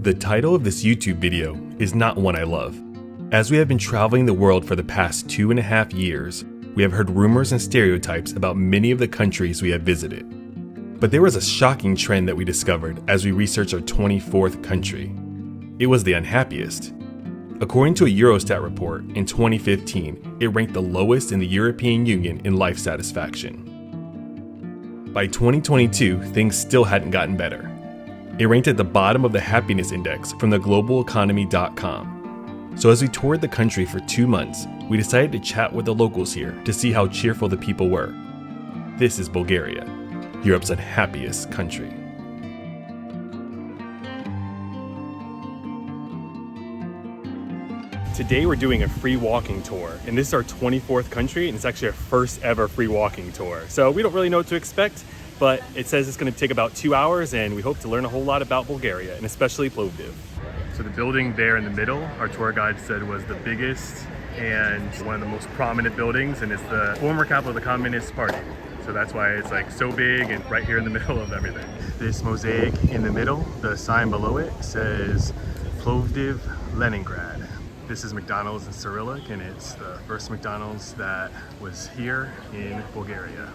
The title of this YouTube video is not one I love. As we have been traveling the world for the past 2.5 years, we have heard rumors and stereotypes about many of the countries we have visited. But there was a shocking trend that we discovered as we researched our 24th country. It was the unhappiest. According to a Eurostat report, in 2015, it ranked the lowest in the European Union in life satisfaction. By 2022, things still hadn't gotten better. It ranked at the bottom of the happiness index from the globaleconomy.com. So as we toured the country for 2 months, we decided to chat with the locals here to see how cheerful the people were. This is Bulgaria, Europe's unhappiest country. Today we're doing a free walking tour, and this is our 24th country, and it's actually our first ever free walking tour. So we don't really know what to expect, but it says it's going to take about 2 hours, and we hope to learn a whole lot about Bulgaria, and especially Plovdiv. So the building there in the middle, our tour guide said was the biggest and one of the most prominent buildings, and it's the former capital of the Communist Party. So that's why it's like so big and right here in the middle of everything. This mosaic in the middle, the sign below it says Plovdiv, Leningrad. This is McDonald's in Cyrillic, and it's the first McDonald's that was here in Bulgaria.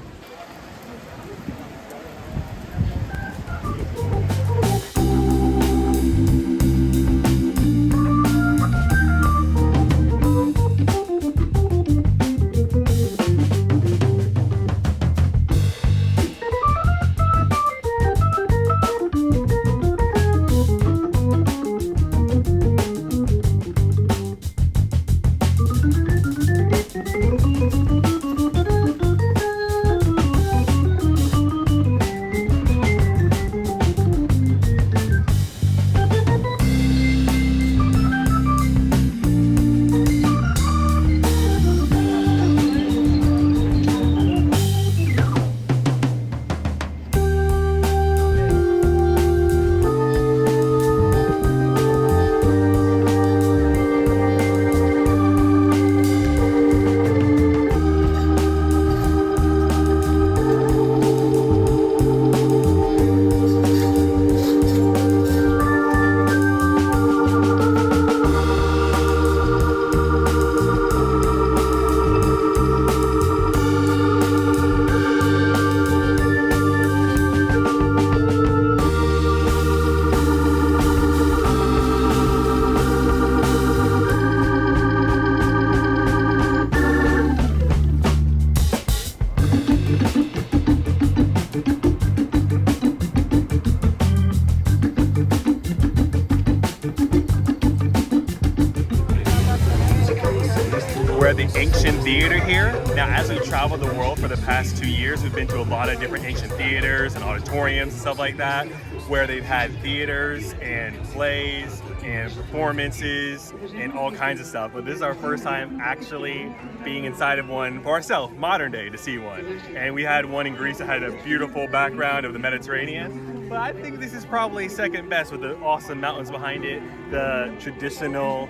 We're at the ancient theater here. Now, as we've traveled the world for the past 2 years, we've been to a lot of different ancient theaters and auditoriums and stuff like that, where they've had theaters and plays and performances and all kinds of stuff. But this is our first time actually being inside of one for ourselves, modern day, to see one. And we had one in Greece that had a beautiful background of the Mediterranean. But I think this is probably second best with the awesome mountains behind it, the traditional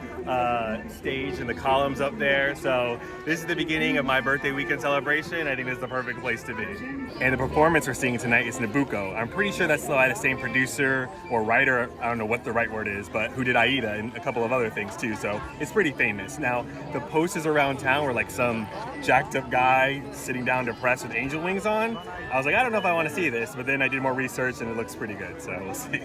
stage and the columns up there. So this is the beginning of my birthday weekend celebration. I think this is the perfect place to be. And the performance we're seeing tonight is Nabucco. I'm pretty sure that's by the same producer or writer, I don't know what the right word is, but who did Aida and a couple of other things too. So it's pretty famous. Now, the posters around town were like some jacked up guy sitting down depressed with angel wings on. I was like, I don't know if I want to see this, but then I did more research and it looks pretty good, so we'll see.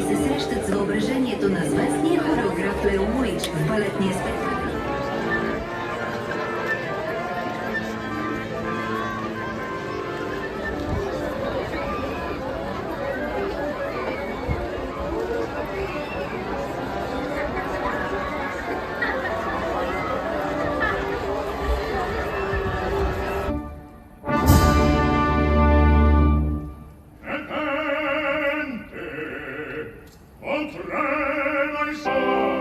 Се срещат с въображението на звездния хореограф Леомоич в балетния спектакъл. Oltre l'horizonte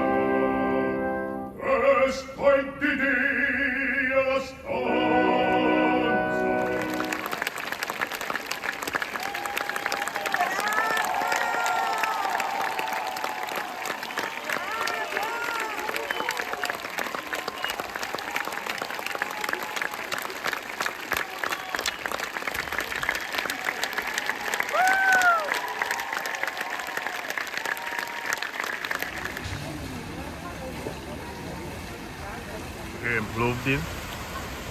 Plovdiv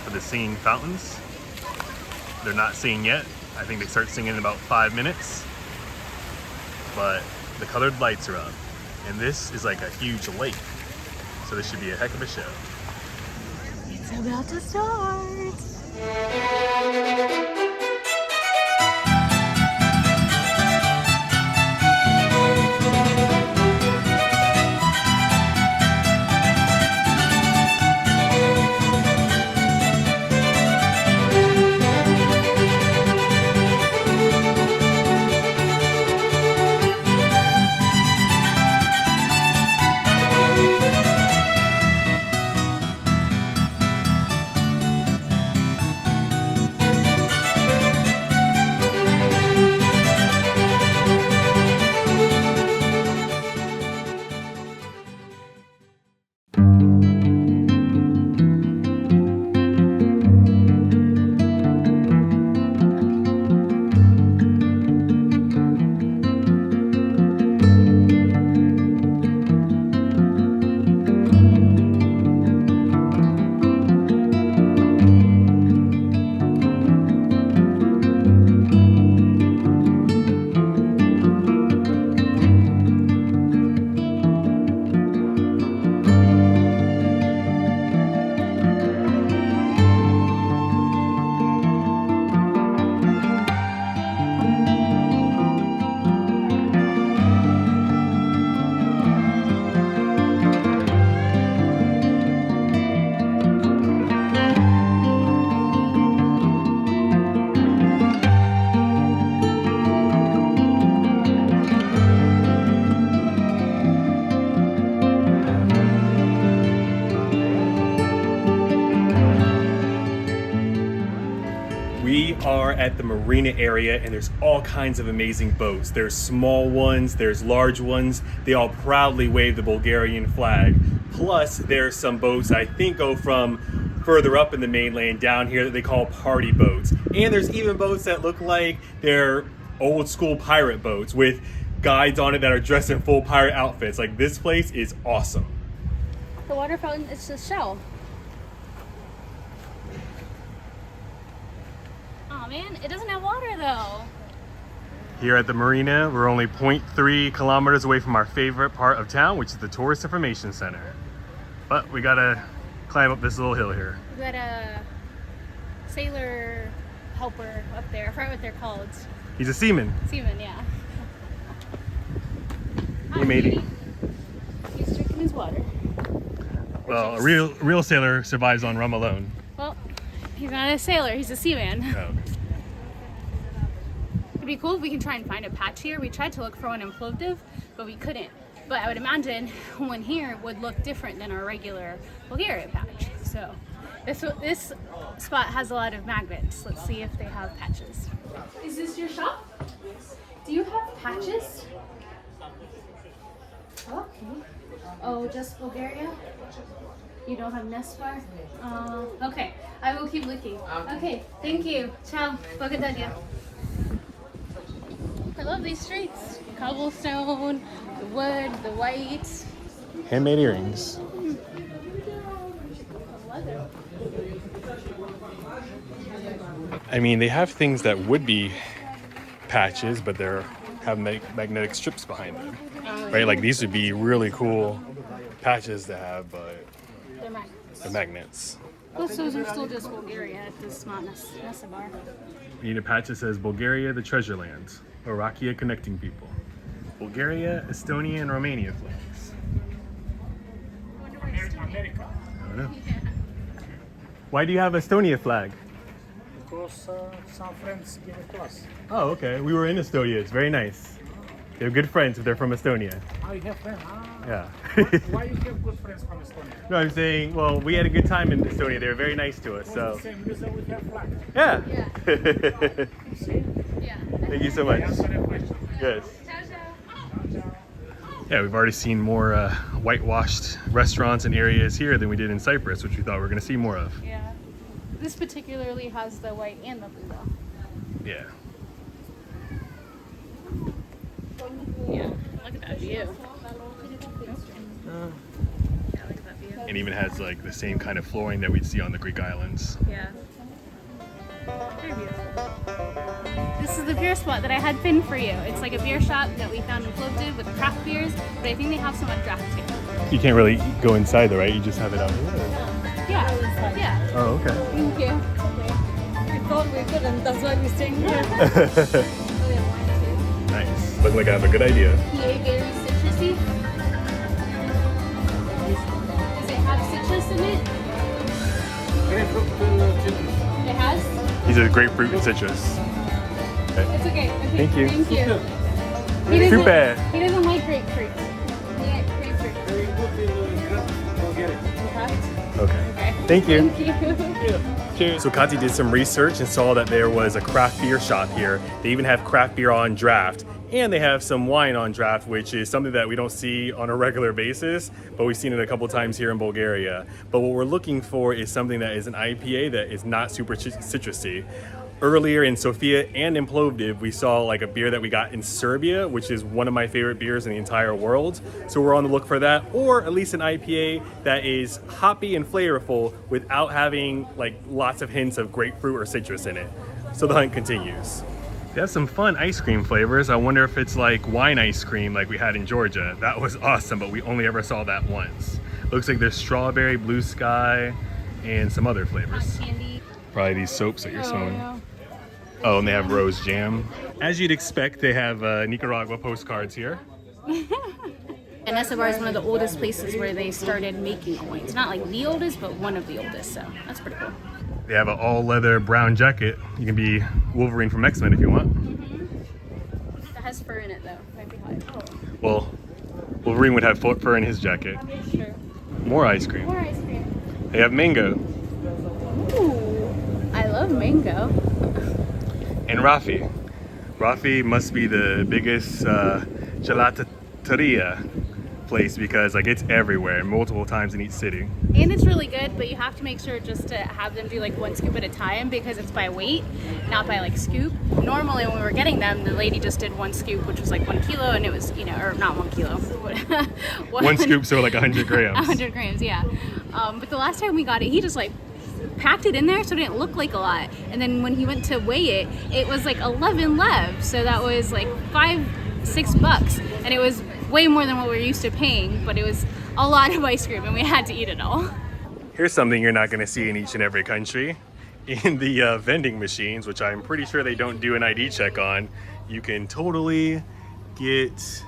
for the singing fountains. They're not singing yet. I think they start singing in about 5 minutes. But the colored lights are up. And this is like a huge lake. So this should be a heck of a show. It's about to start. We are at the Marina area and there's all kinds of amazing boats. There's small ones, there's large ones. They all proudly wave the Bulgarian flag. Plus there's some boats I think go from further up in the mainland down here that they call party boats. And there's even boats that look like they're old school pirate boats with guides on it that are dressed in full pirate outfits. Like, this place is awesome. The water fountain is just shell. Oh man, it doesn't have water though. Here at the Marina, we're only 0.3 kilometers away from our favorite part of town, which is the Tourist Information Center. But we gotta climb up this little hill here. We got a sailor helper up there. I forgot what they're called. He's a seaman. Seaman, yeah. Hey, matey. He's drinking his water. Well, a real sailor survives on rum alone. Well, he's not a sailor, he's a seaman. Oh. It'd be cool if we can try and find a patch here. We tried to look for one in Plovdiv, but we couldn't. But I would imagine one here would look different than our regular Bulgaria patch. So this spot has a lot of magnets. Let's see if they have patches. Is this your shop? Do you have patches? Okay. Oh, just Bulgaria? You don't have Nespar? Okay, I will keep looking. Okay, thank you. Ciao. Благодаря. I love these streets. Cobblestone, the wood, the white. Handmade earrings. Leather. I mean, they have things that would be patches, but they're have magnetic strips behind them. Right? Like, these would be really cool patches to have, but They're magnets. they're magnets. Plus, those are still just Bulgaria. It's not Nesabar. We need a patch that says Bulgaria, the treasure land. Archaeological connecting people. Bulgaria, Estonia, and Romania flags. America. I don't know. Why do you have Estonia flag? Because some friends give it to us. Oh, okay. We were in Estonia. It's very nice. They're good friends if they're from Estonia. Oh, you have friends? Yeah. Why you have good friends from Estonia? No, I'm saying, well, we had a good time in Estonia. They were very nice to us, For so. the same reason we have flag. Yeah. See? Yeah. Thank you so much. Answer your question. Yes. Ciao, ciao. Yeah, we've already seen more whitewashed restaurants and areas here than we did in Cyprus, which we thought we were going to see more of. Yeah. This particularly has the white and the blue though. Yeah. Yeah. Look at that view. Yeah, look at that view. and even has like the same kind of flooring that we'd see on the Greek islands. Yeah. Very beautiful. This is the beer spot that I had pinned for you. It's like a beer shop that we found in Plovdiv with craft beers, but I think they have some on draft too. You can't really go inside though, right? You just have it out here. Yeah. Yeah. Oh, okay. Thank you. We thought we couldn't, that's why we're staying here. Nice. Looks like I have a good idea. PA very citrusy. Does it have citrus in it? It has? These are grapefruit and citrus. Okay. It's okay. Thank you. Thank you. Super. He doesn't like grapefruit. He likes grapefruit. Okay. Okay. Thank you. Thank you. Cheers. So Katy did some research and saw that there was a craft beer shop here. They even have craft beer on draft, and they have some wine on draft, which is something that we don't see on a regular basis, but we've seen it a couple times here in Bulgaria. But what we're looking for is something that is an IPA that is not super citrusy. Earlier in Sophia and in Plovdiv, we saw like a beer that we got in Serbia, which is one of my favorite beers in the entire world. So we're on the look for that, or at least an IPA that is hoppy and flavorful without having like lots of hints of grapefruit or citrus in it. So the hunt continues. They have some fun ice cream flavors. I wonder if it's like wine ice cream like we had in Georgia. That was awesome, but we only ever saw that once. Looks like there's strawberry, blue sky, and some other flavors. Candy. Probably these soaps that you're smelling. No. Oh, and they have rose jam. As you'd expect, they have Nicaragua postcards here. And Nesebar is one of the oldest places where they started making coins. Not like the oldest, but one of the oldest, so that's pretty cool. They have an all-leather brown jacket. You can be Wolverine from X-Men if you want. That has fur in it, though. Might be hot. Oh, Well, Wolverine would have fur in his jacket. sure. More ice cream. More ice cream. They have mango. Ooh, I love mango. And Rafi. Rafi must be the biggest gelateria place because like it's everywhere, multiple times in each city. And it's really good, but you have to make sure just to have them do like one scoop at a time because it's by weight, not by like scoop. Normally when we were getting them, the lady just did one scoop, which was like 1 kilo, and it was, or not 1 kilo. One scoop, so like 100 grams. 100 grams, yeah. But the last time we got it, he just like packed it in there so it didn't look like a lot. And then when he went to weigh it, it was like 11 lev. So that was like $5-6. And it was way more than what we're used to paying, but it was a lot of ice cream and we had to eat it all. Here's something you're not going to see in each and every country. In the vending machines, which I'm pretty sure they don't do an ID check on, you can totally get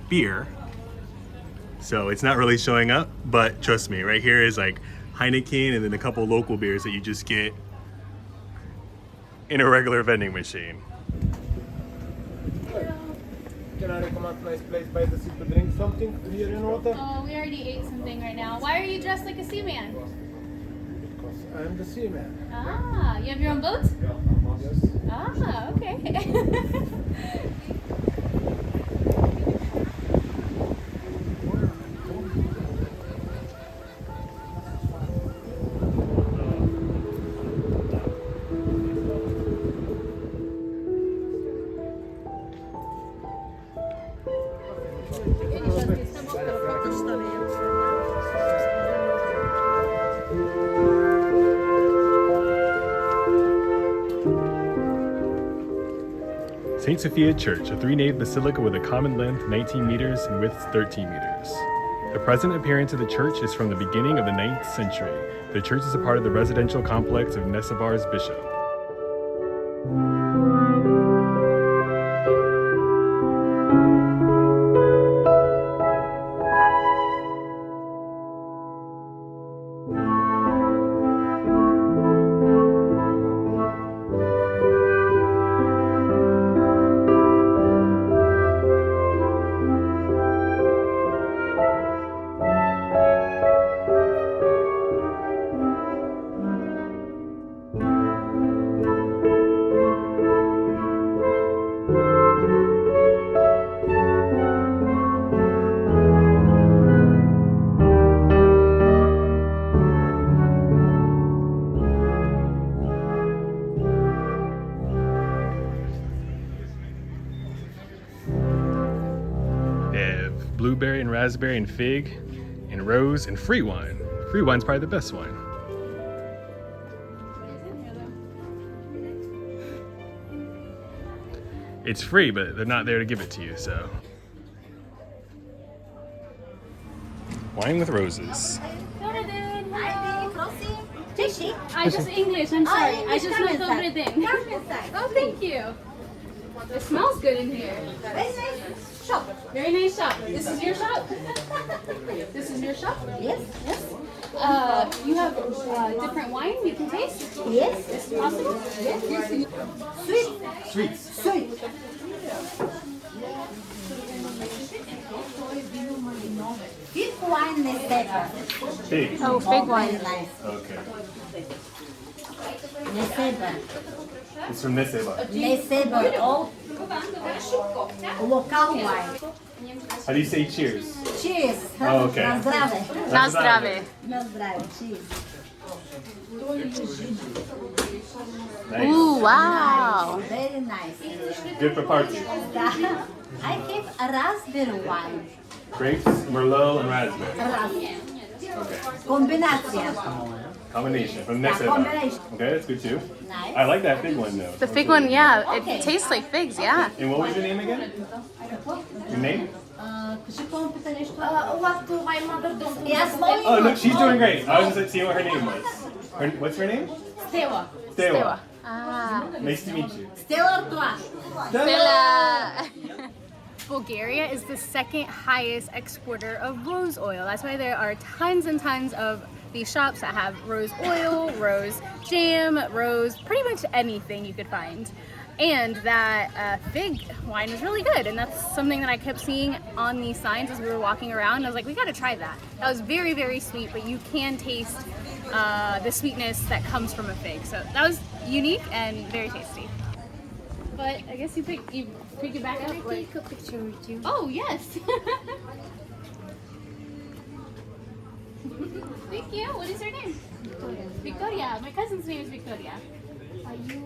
beer. So it's not really showing up, but trust me, right here is like Heineken and then a couple local beers that you just get in a regular vending machine. Can I recommend a nice place by the sea to drink something here in water? Oh, we already ate something right now. Why are you dressed like a seaman? Because I'm the seaman. Ah, you have your own boat? Yes. Ah, okay. St. Sophia Church, a 3-nave basilica with a common length 19 meters and width 13 meters. The present appearance of the church is from the beginning of the 9th century. The church is a part of the residential complex of Nesebar's bishop. Blueberry and raspberry and fig, and and rose and free wine. Free wine's probably the best wine. It's free, but they're not there to give it to you, so. Wine with roses. I just English, I'm sorry. I just know Dobre Den. Oh, thank you. It smells good in here. Very nice shop. Very nice shop. This is your shop? This is your shop? Yes. Yes. You have different wine you can taste? Yes. Is it possible? Yes. Sweets. Sweet. Fig wine Neseba. Big. Oh, fig wine. Very nice. Okay. Neseba. It's from Neseba. Neseba. All local wine. How do you say cheers? Cheers. Oh, okay. Na zdravie. Na zdravie. Na zdravie. Cheers. Nice. Ooh, wow. Very nice. Good for parties. I have a raspberry wine. Grapes, Merlot, and raspberry. Raspberry. Combinacja. Combination from Yeah, Neseba. combination. Okay, that's good too. Nice. I like that fig one though. The fig one, yeah, Okay. it tastes like figs, yeah. And what was your name again? Your name? What my mother don't. Yes, Oh, look, she's doing great. I was just seeing what her name was. What's her name? Steaua. Steaua. Ah. Nice to meet you. Steaua Artois. Stella. Bulgaria is the second highest exporter of rose oil. That's why there are tons and tons of these shops that have rose oil, rose jam, rose, pretty much anything you could find. And that fig wine is really good. And that's something that I kept seeing on these signs as we were walking around. I was like, we gotta try that. That was very, very sweet, but you can taste the sweetness that comes from a fig. So that was unique and very tasty. But I guess you pick it back up. Take a picture with you. Oh, yes. Thank you. What is your name? Victoria. My cousin's name is Victoria. Are you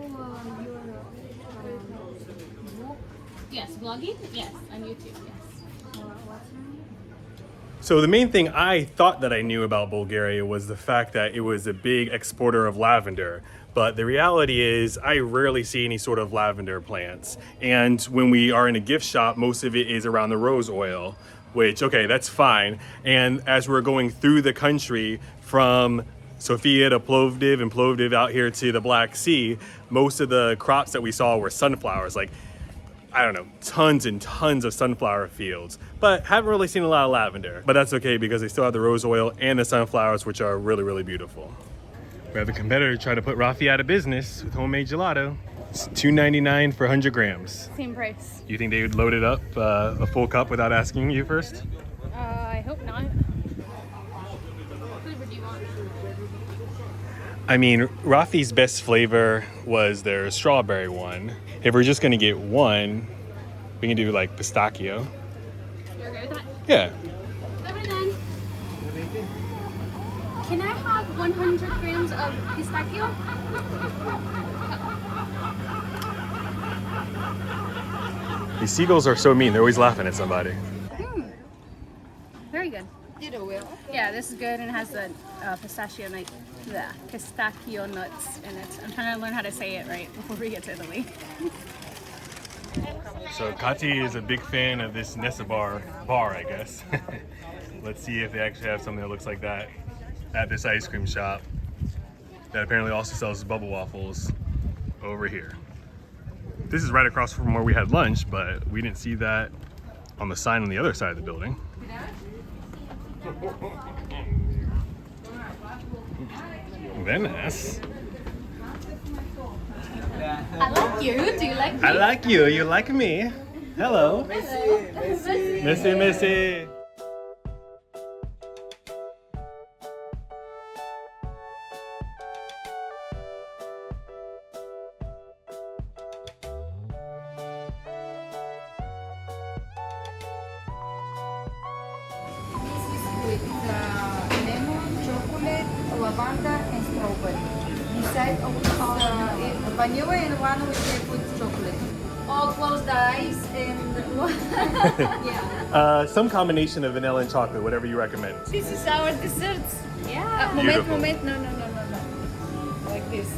Yes, vlogging? Yes, on YouTube, yes. what's your name? So the main thing I thought that I knew about Bulgaria was the fact that it was a big exporter of lavender. But the reality is I rarely see any sort of lavender plants. And when we are in a gift shop, most of it is around the rose oil, which, okay, that's fine. And as we're going through the country from Sophia to Plovdiv and Plovdiv out here to the Black Sea, most of the crops that we saw were sunflowers, like, I don't know, tons and tons of sunflower fields, but haven't really seen a lot of lavender. But that's okay because they still have the rose oil and the sunflowers, which are really, really beautiful. We have a competitor trying to put Rafi out of business with homemade gelato. It's $2.99 for 100 grams. Same price. You think they would load it up a full cup without asking you first? I hope not. What flavor do you want? I mean, Rafi's best flavor was their strawberry one. If we're just gonna get one, we can do like pistachio. You okay with that? Yeah. Flavor then. Can I have 100 grams of pistachio? These seagulls are so mean. They're always laughing at somebody. Very good. Yeah, this is good and it has the pistachio nuts in it. I'm trying to learn how to say it right before we get to Italy. So Katy is a big fan of this Nessa bar, I guess. Let's see if they actually have something that looks like that at this ice cream shop that apparently also sells bubble waffles over here. This is right across from where we had lunch, but we didn't see that on the sign on the other side of the building. Very nice. I like you. Do you like me? I like you. You like me. Hello. Missy, Missy. With lemon, chocolate, lavender, and strawberry. Beside of vanilla and one with they put chocolate. All close the eyes and yeah. Some combination of vanilla and chocolate, whatever you recommend. This is our desserts. Yeah. Beautiful. Moment. No. Like this.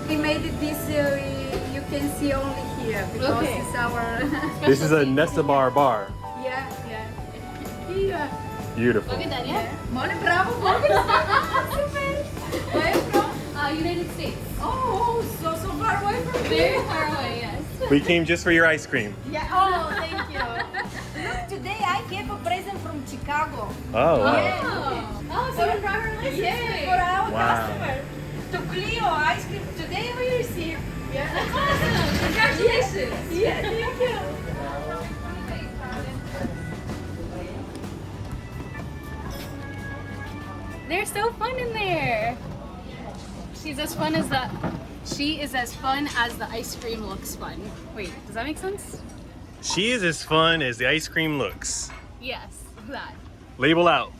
We made it this you can see only here because Okay. it's our This is a Nestabar bar. yeah. Beautiful. Look at that, yeah. Mole bravo, Where are you from? United States. Oh, so far away from Very far away, yes. We came just for your ice cream. Yeah. Oh, thank you. Look, today I have a present from Chicago. Oh, wow. Oh, so you brought her license Yeah, plate. for our Wow. customer. To Clio ice cream. Today we receive. Yeah. Awesome. Congratulations. Yeah, thank you. They're so fun in there. She is as fun as the ice cream looks fun. Wait, does that make sense? She is as fun as the ice cream looks. Yes, that. Label out.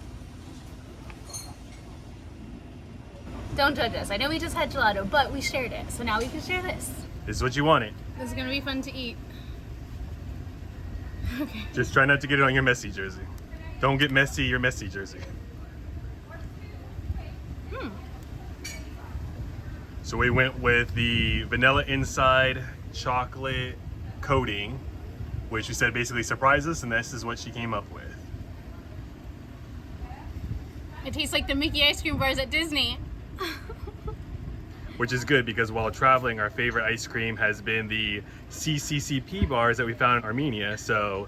Don't judge us. I know we just had gelato, but we shared it. So now we can share this. This is what you wanted. This is gonna be fun to eat. Okay. Just try not to get it on your messy jersey. Don't get messy your messy jersey. So we went with the vanilla inside, chocolate coating, which we said basically surprised us, and this is what she came up with. It tastes like the Mickey ice cream bars at Disney. Which is good because while traveling, our favorite ice cream has been the CCCP bars that we found in Armenia. So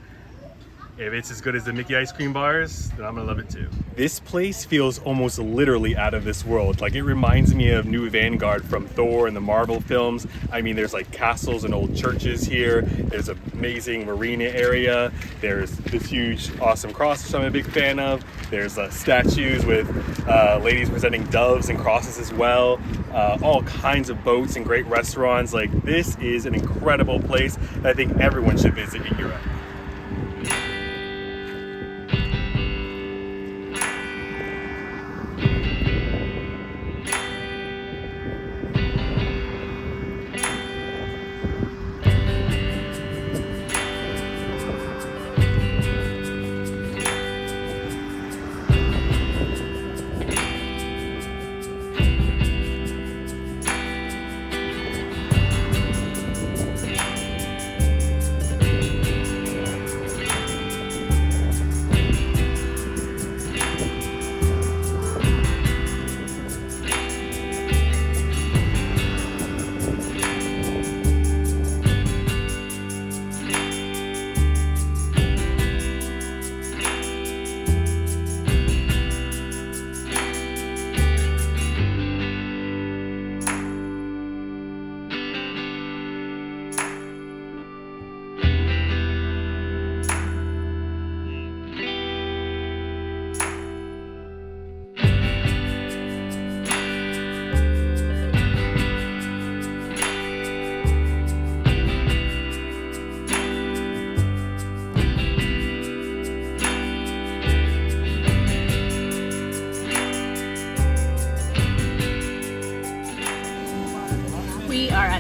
if it's as good as the Mickey ice cream bars, then I'm gonna love it too. This place feels almost literally out of this world. Like, it reminds me of New Vanguard from Thor and the Marvel films. I mean, there's like castles and old churches here. There's an amazing marina area. There's this huge, awesome cross, which I'm a big fan of. There's statues with ladies presenting doves and crosses as well. All kinds of boats and great restaurants. Like, this is an incredible place that I think everyone should visit in Europe.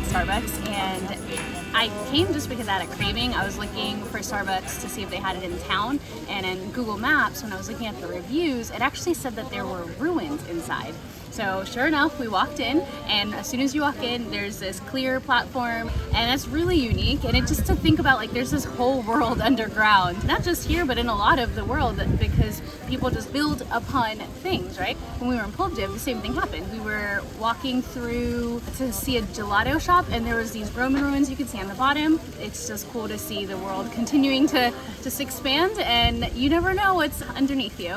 Starbucks, and I came just because I had a craving. I was looking for Starbucks to see if they had it in town, and in Google Maps, when I was looking at the reviews, it actually said that there were ruins inside. So sure enough, we walked in, and as soon as you walk in, there's this clear platform, and it's really unique. And it just to think about, like, there's this whole world underground, not just here, but in a lot of the world, because people just build upon things, right? When we were in Plovdiv, the same thing happened. We were walking through to see a gelato shop, and there was these Roman ruins you could see on the bottom. It's just cool to see the world continuing to just expand, and you never know what's underneath you.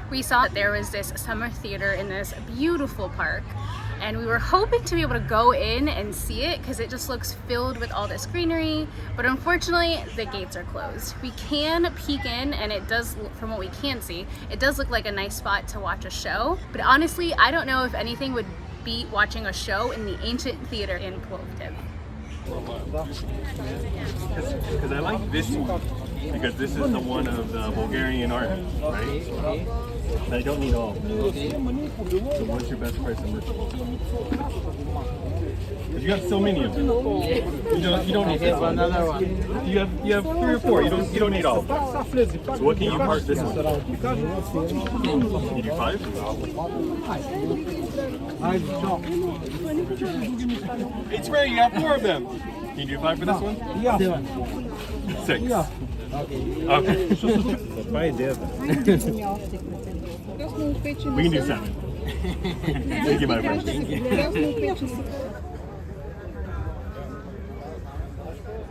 We saw that there was this summer theater in this beautiful park, and we were hoping to be able to go in and see it because it just looks filled with all this greenery, but unfortunately the gates are closed. We can peek in, and it does, from what we can see, it does look like a nice spot to watch a show, but honestly I don't know if anything would beat watching a show in the ancient theater in Plovdiv. Because I like this one, because this is the one of the Bulgarian army, right? I don't need all. So what's your best price on this? You have so many of them. You don't need this one. Another one. You have 3 or 4. You don't need all. So what can you part this one? Can you do 5? It's ready. You have 4 of them. Can you do 5 for this one? Yeah. 6. Okay. We can do 7. Thank you, my friend.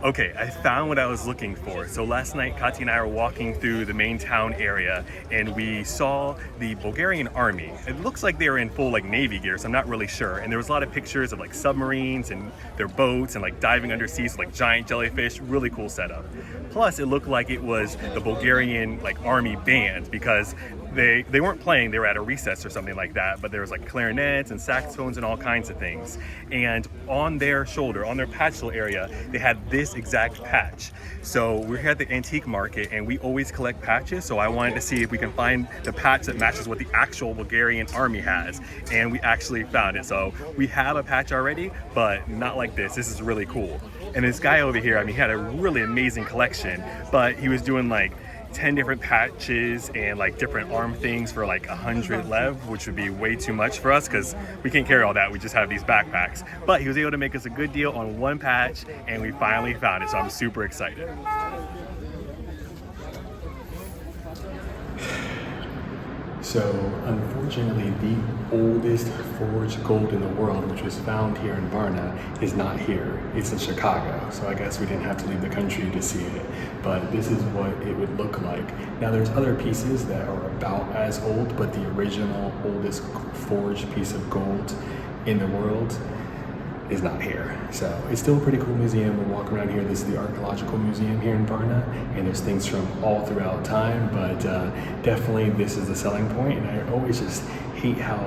Okay, I found what I was looking for. So last night, Katy and I were walking through the main town area and we saw the Bulgarian army. It looks like they were in full like Navy gear, so I'm not really sure. And there was a lot of pictures of like submarines and their boats and like diving undersea, so like giant jellyfish, really cool setup. Plus, it looked like it was the Bulgarian like army band because they weren't playing, they were at a recess or something like that, but there was like clarinets and saxophones and all kinds of things. And on their shoulder, on their patchel area, they had this exact patch. So we're here at the antique market and we always collect patches, so I wanted to see if we can find the patch that matches what the actual Bulgarian army has. And we actually found it. So we have a patch already, but not like this. This is really cool. And this guy over here, I mean, he had a really amazing collection, but he was doing like 10 different patches and like different arm things for like 100 lev, which would be way too much for us because we can't carry all that. We just have these backpacks. But he was able to make us a good deal on one patch and we finally found it, so I'm super excited. So unfortunately, the oldest forged gold in the world, which was found here in Varna, is not here. It's in Chicago. So I guess we didn't have to leave the country to see it. But this is what it would look like. Now there's other pieces that are about as old, but the original oldest forged piece of gold in the world is not here. So it's still a pretty cool museum. We're walking around here. This is the Archaeological Museum here in Varna, and there's things from all throughout time, but definitely this is the selling point. And I always just hate how,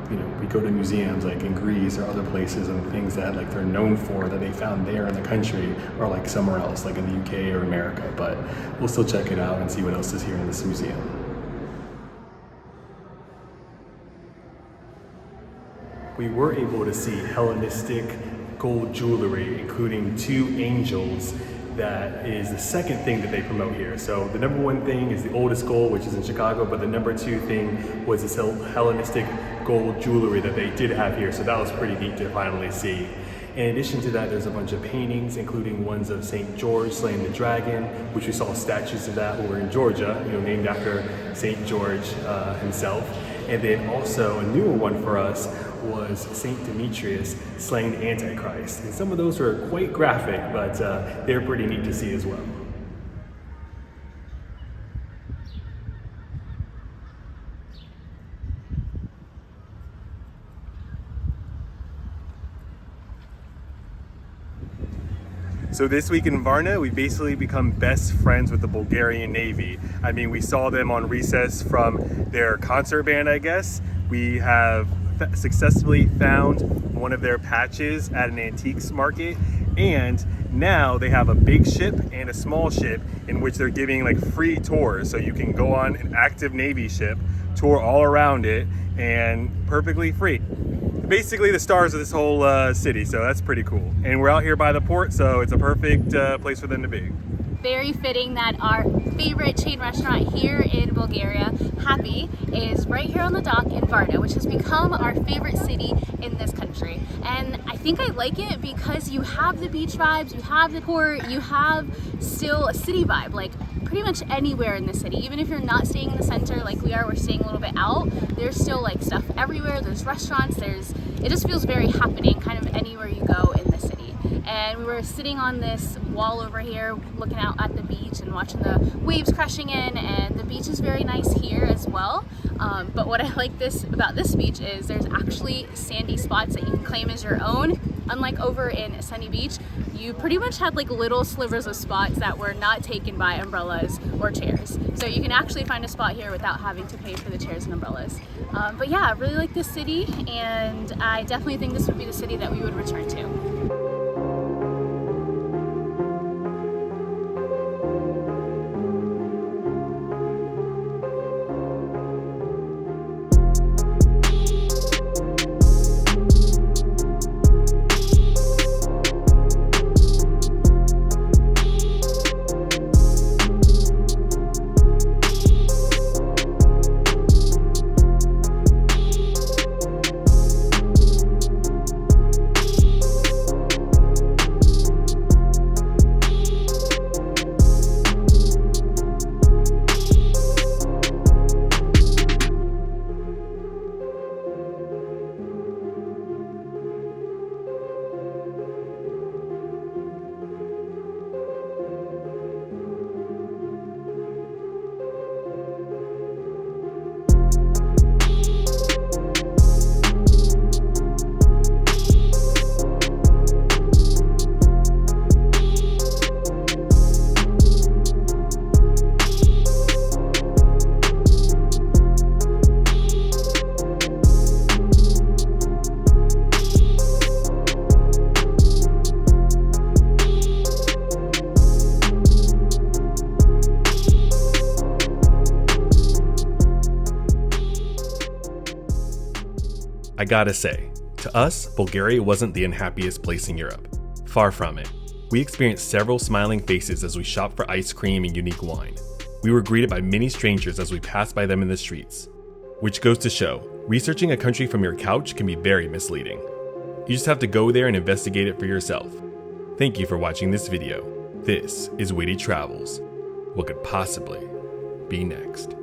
you know, we go to museums like in Greece or other places and things that like they're known for that they found there in the country or like somewhere else, like in the UK or America, but we'll still check it out and see what else is here in this museum. We were able to see Hellenistic gold jewelry, including 2 angels. That is the second thing that they promote here. So the number 1 thing is the oldest gold, which is in Chicago, but the number 2 thing was this Hellenistic gold jewelry that they did have here. So that was pretty neat to finally see. In addition to that, there's a bunch of paintings, including ones of St. George slaying the dragon, which we saw statues of that over in Georgia, you know, named after St. George himself. And then also a newer one for us was St. Demetrius slaying the Antichrist. And some of those were quite graphic, but they're pretty neat to see as well. So this week in Varna, we basically become best friends with the Bulgarian Navy. I mean, we saw them on recess from their concert band, I guess. We have successfully found one of their patches at an antiques market, and now they have a big ship and a small ship in which they're giving like free tours. So you can go on an active Navy ship, tour all around it, and perfectly free. Basically the stars of this whole city, so that's pretty cool. And we're out here by the port, so it's a perfect place for them to be. Very fitting that our favorite chain restaurant here in Bulgaria, Happy, is right here on the dock in Varna, which has become our favorite city in this country. And I think I like it because you have the beach vibes, you have the port, you have still a city vibe, like pretty much anywhere in the city. Even if you're not staying in the center like we are, we're staying a little bit out, there's still like stuff everywhere, there's restaurants, it just feels very happening kind of anywhere you go in the city. And we were sitting on this wall over here looking out at the beach and watching the waves crashing in, and the beach is very nice here as well. But what I like about this beach is there's actually sandy spots that you can claim as your own. Unlike over in Sunny Beach, you pretty much had like little slivers of spots that were not taken by umbrellas or chairs. So you can actually find a spot here without having to pay for the chairs and umbrellas. But yeah, I really like this city, and I definitely think this would be the city that we would return to. I gotta say, to us, Bulgaria wasn't the unhappiest place in Europe. Far from it. We experienced several smiling faces as we shopped for ice cream and unique wine. We were greeted by many strangers as we passed by them in the streets. Which goes to show, researching a country from your couch can be very misleading. You just have to go there and investigate it for yourself. Thank you for watching this video. This is WITY Travels. What could possibly be next?